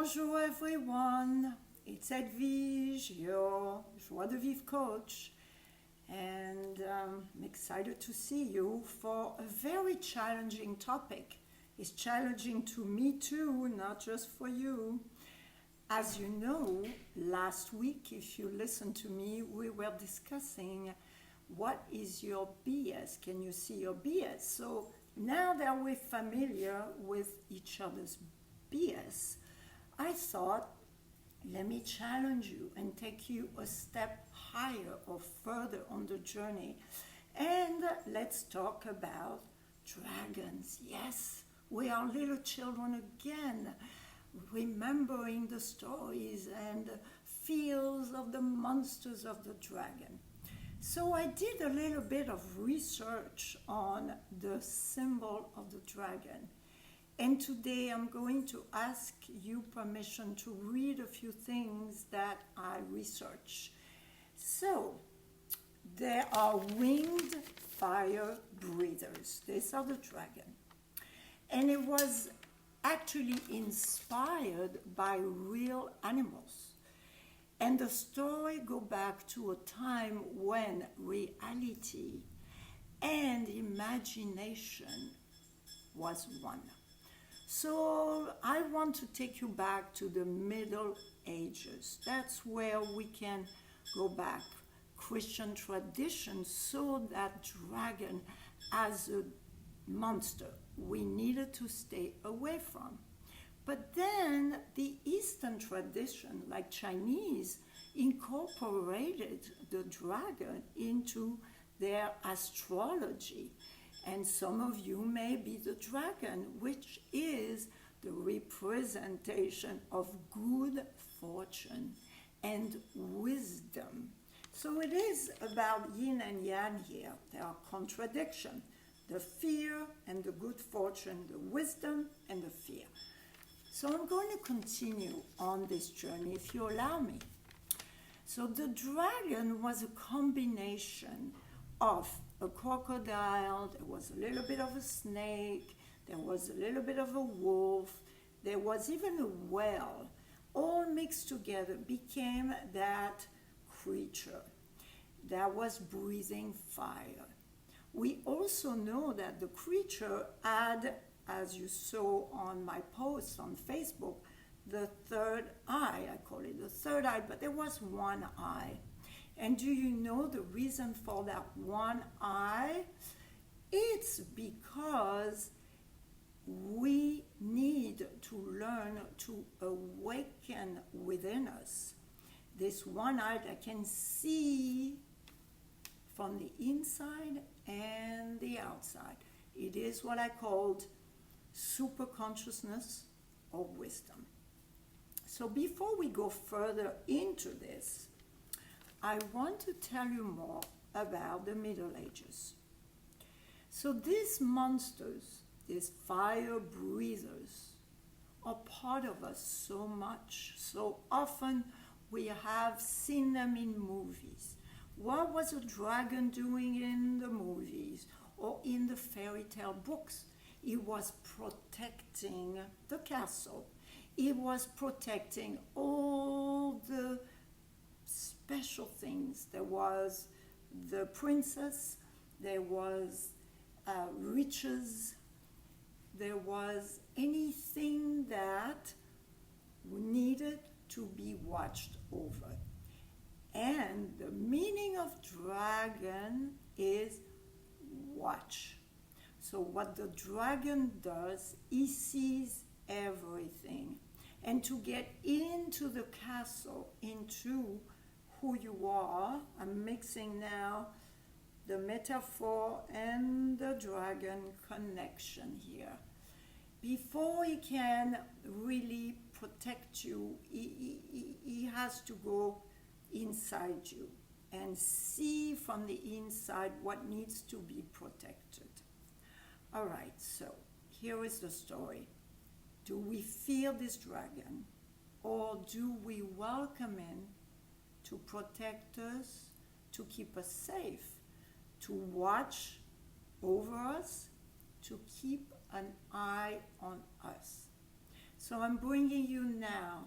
Bonjour everyone, it's Edwige, your Joie de Vivre coach, and I'm excited to see you for a very challenging topic. It's challenging to me too, not just for you. As you know, last week, if you listened to me, we were discussing what is your BS. Can you see your BS? So now that we're familiar with each other's BS, I thought, let me challenge you and take you a step higher or further on the journey. And let's talk about dragons. Yes, we are little children again, remembering the stories and feels of the monsters of the dragon. So I did a little bit of research on the symbol of the dragon. And today I'm going to ask you permission to read a few things that I researched. So, there are winged fire breathers. These are the dragon. And it was actually inspired by real animals. And the story goes back to a time when reality and imagination was one. So I want to take you back to the Middle Ages. That's where we can go back. Christian tradition saw that dragon as a monster we needed to stay away from. But then the Eastern tradition, like Chinese, incorporated the dragon into their astrology. And some of you may be the dragon, which is the representation of good fortune and wisdom. So it is about yin and yang here. There are contradictions. The fear and the good fortune, the wisdom and the fear. So I'm going to continue on this journey if you allow me. So the dragon was a combination of a crocodile, there was a little bit of a snake, there was a little bit of a wolf, there was even a whale. All mixed together became that creature that was breathing fire. We also know that the creature had, as you saw on my post on Facebook, the third eye. I call it the third eye, but there was one eye. And do you know the reason for that one eye? It's because we need to learn to awaken within us this one eye that can see from the inside and the outside. It is what I called super consciousness or wisdom. So before we go further into this, I want to tell you more about the Middle Ages. So these monsters, these fire breathers, are part of us so much. So often we have seen them in movies. What was a dragon doing in the movies or in the fairy tale books? It was protecting the castle. It was protecting all the special things. There was the princess, there was riches, there was anything that needed to be watched over. And the meaning of dragon is watch. So what the dragon does, he sees everything. And to get into the castle, into who you are, I'm mixing now the metaphor and the dragon connection here. Before he can really protect you, he has to go inside you and see from the inside what needs to be protected. All right, so here is the story. Do we fear this dragon, or do we welcome him to protect us, to keep us safe, to watch over us, to keep an eye on us? So So I'm bringing you now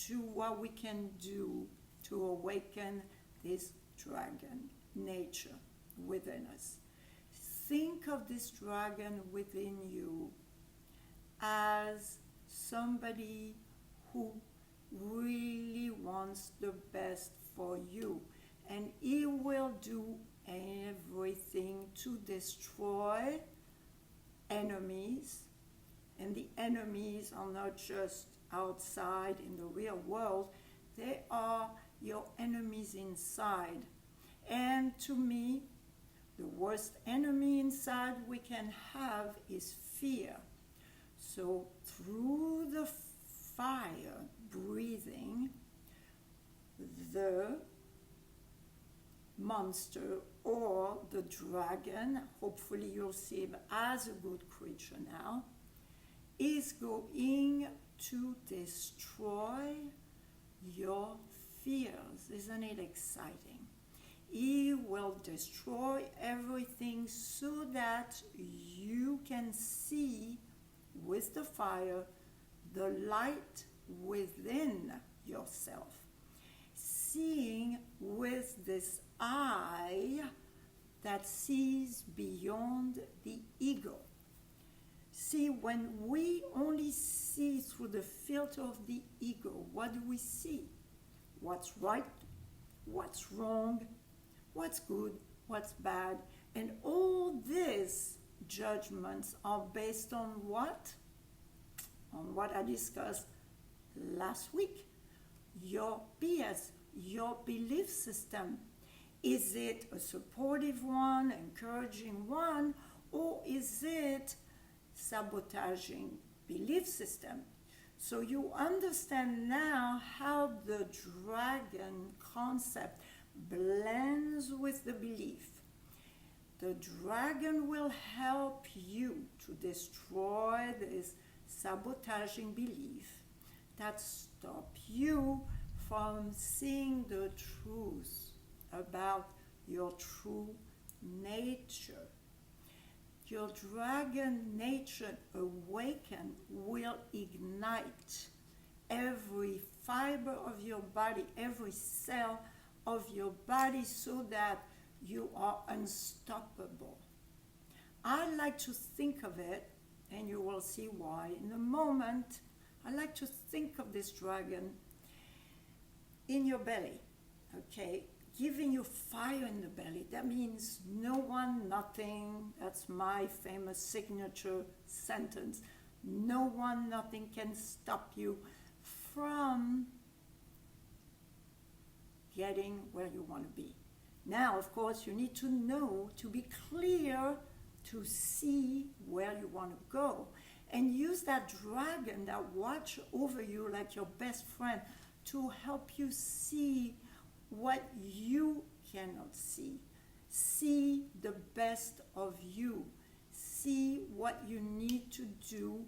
to what we can do to awaken this dragon nature within us. Think of this dragon within you as somebody who really wants the best for you, and he will do everything to destroy enemies. And the enemies are not just outside in the real world, they are your enemies inside. And to me, the worst enemy inside we can have is fear. So through the fire breathing, the monster or the dragon, hopefully you'll see him as a good creature now, is going to destroy your fears. Isn't it exciting? He will destroy everything so that you can see with the fire the light within yourself. Seeing with this eye that sees beyond the ego. See, when we only see through the filter of the ego, what do we see? What's right, what's wrong, what's good, what's bad, and all these judgments are based on what? On what I discussed last week. Your BS, your belief system. Is it a supportive one, encouraging one, or is it sabotaging belief system? So you understand now how the dragon concept blends with the belief. The dragon will help you to destroy this sabotaging belief that stop you from seeing the truth about your true nature. Your dragon nature awaken will ignite every fiber of your body, every cell of your body, so that you are unstoppable. I like to think of it, and you will see why in a moment. I like to think of this dragon in your belly, okay? Giving you fire in the belly. That means no one, nothing. That's my famous signature sentence. No one, nothing can stop you from getting where you want to be. Now, of course, you need to know, to be clear, to see where you want to go. And use that dragon that watch over you like your best friend to help you see what you cannot see. See the best of you. See what you need to do.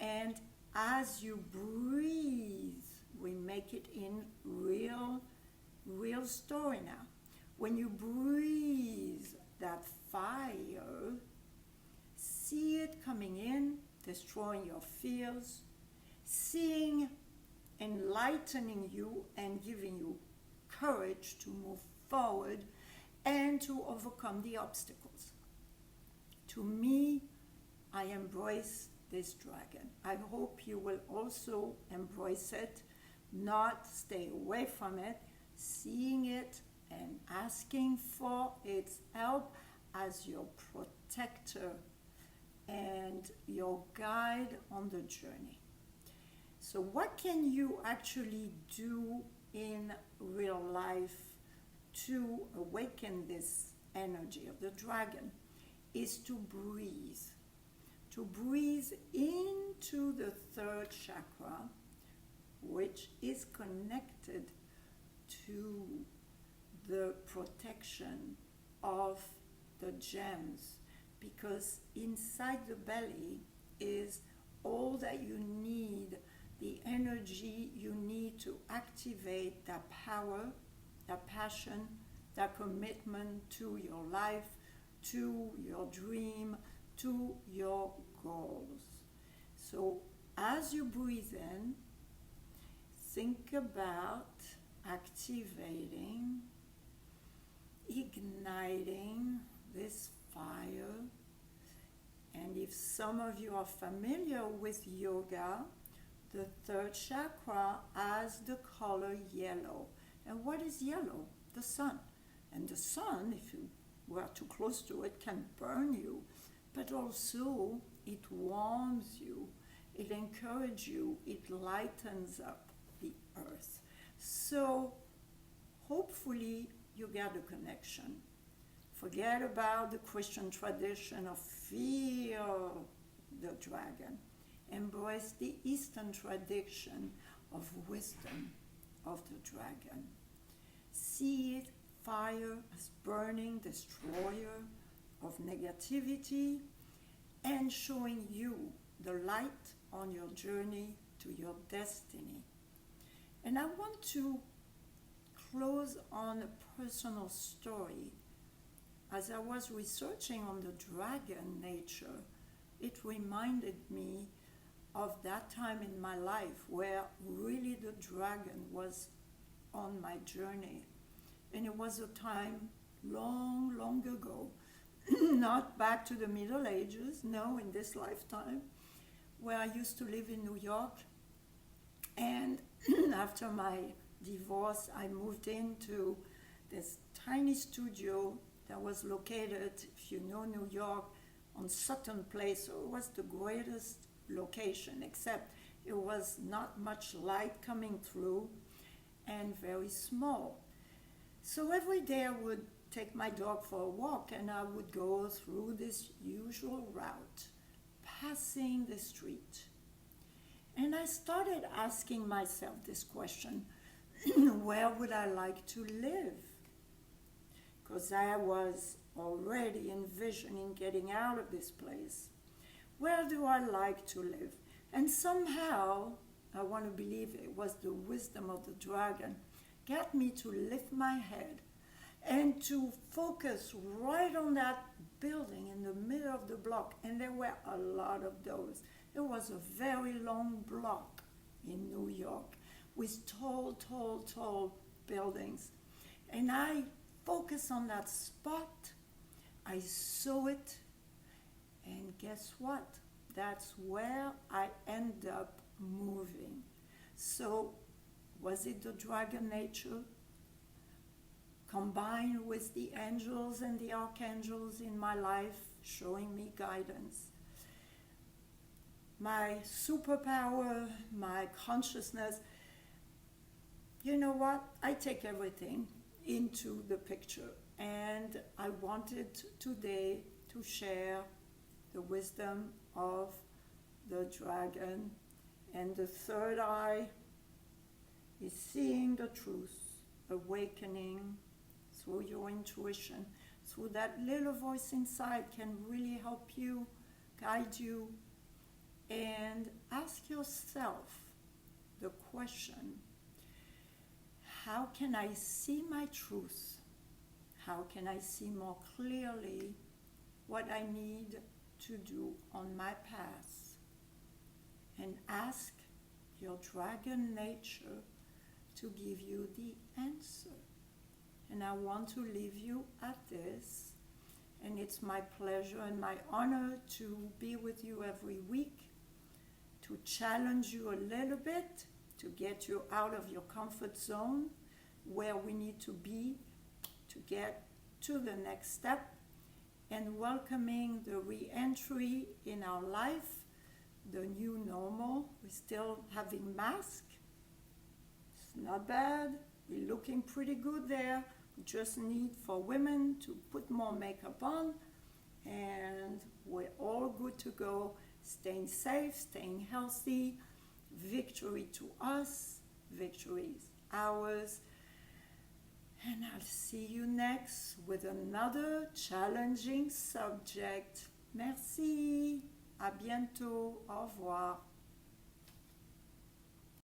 And as you breathe, we make it in real story now. When you breathe that fire, see it coming in, destroying your fears, seeing, enlightening you and giving you courage to move forward and to overcome the obstacles. To me, I embrace this dragon. I hope you will also embrace it, not stay away from it, seeing it and asking for its help as your protector and your guide on the journey. So what can you actually do in real life to awaken this energy of the dragon? Is to breathe. To breathe into the third chakra, which is connected to the protection of the gems, because inside the belly is all that you need, the energy you need to activate that power, that passion, that commitment to your life, to your dream, to your goals. So as you breathe in, think about activating, igniting this fire. And if some of you are familiar with yoga, the third chakra has the color yellow. And what is yellow? The sun. And the sun, if you were too close to it, can burn you. But also, it warms you, it encourages you, it lightens up the earth. So, hopefully, you get a connection. Forget about the Christian tradition of fear the dragon. Embrace the Eastern tradition of wisdom of the dragon. See it, fire as burning destroyer of negativity and showing you the light on your journey to your destiny. And I want to close on a personal story. As I was researching on the dragon nature, it reminded me of that time in my life where really the dragon was on my journey. And it was a time long, long ago, not back to the Middle Ages, no, in this lifetime, where I used to live in New York. And after my divorce, I moved into this tiny studio that was located, if you know New York, on Sutton Place. So it was the greatest location, except it was not much light coming through and very small. So every day I would take my dog for a walk and I would go through this usual route, passing the street. And I started asking myself this question, where would I like to live? Because I was already envisioning getting out of this place. Where do I like to live? And somehow, I want to believe it was the wisdom of the dragon, got me to lift my head and to focus right on that building in the middle of the block. And there were a lot of those. It was a very long block in New York with tall, tall, tall buildings. And I focused on that spot. I saw it. And guess what? That's where I end up moving. So, was it the dragon nature combined with the angels and the archangels in my life showing me guidance? My superpower, my consciousness, you know what? I take everything into the picture. And I wanted today to share the wisdom of the dragon. And the third eye is seeing the truth, awakening through your intuition, through that little voice inside can really help you, guide you, and ask yourself the question, how can I see my truth? How can I see more clearly what I need to do on my path? And ask your dragon nature to give you the answer. And I want to leave you at this. And it's my pleasure and my honor to be with you every week, to challenge you a little bit, to get you out of your comfort zone, where we need to be to get to the next step, and welcoming the re-entry in our life, the new normal. We're still having masks. It's not bad. We're looking pretty good there. We just need for women to put more makeup on, and we're all good to go. Staying safe, staying healthy. Victory to us. Victory is ours. And I'll see you next with another challenging subject. Merci. À bientôt. Au revoir.